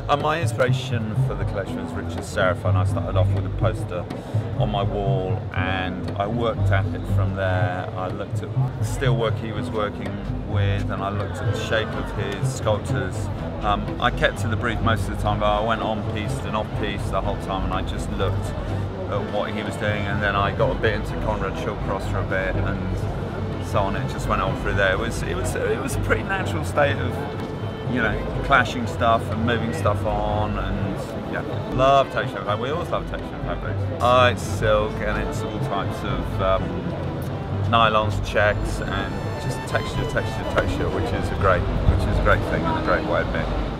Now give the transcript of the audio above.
My inspiration for the collection was Richard Serafin. I started off with a poster on my wall and I worked at it from there. I looked at the steel work he was working with and I looked at the shape of his sculptures. I kept to the brief most of the time, but I went on-piste and off-piste the whole time and I just looked at what he was doing, and then I got a bit into Conrad Shawcross for a bit and so on. It just went on through there. It was a pretty natural state of, you know, clashing stuff and moving stuff on, and yeah, love texture fabric. We always love texture fabrics. It's silk and it's all types of nylons, checks, and just texture, which is a great thing and a great way of being.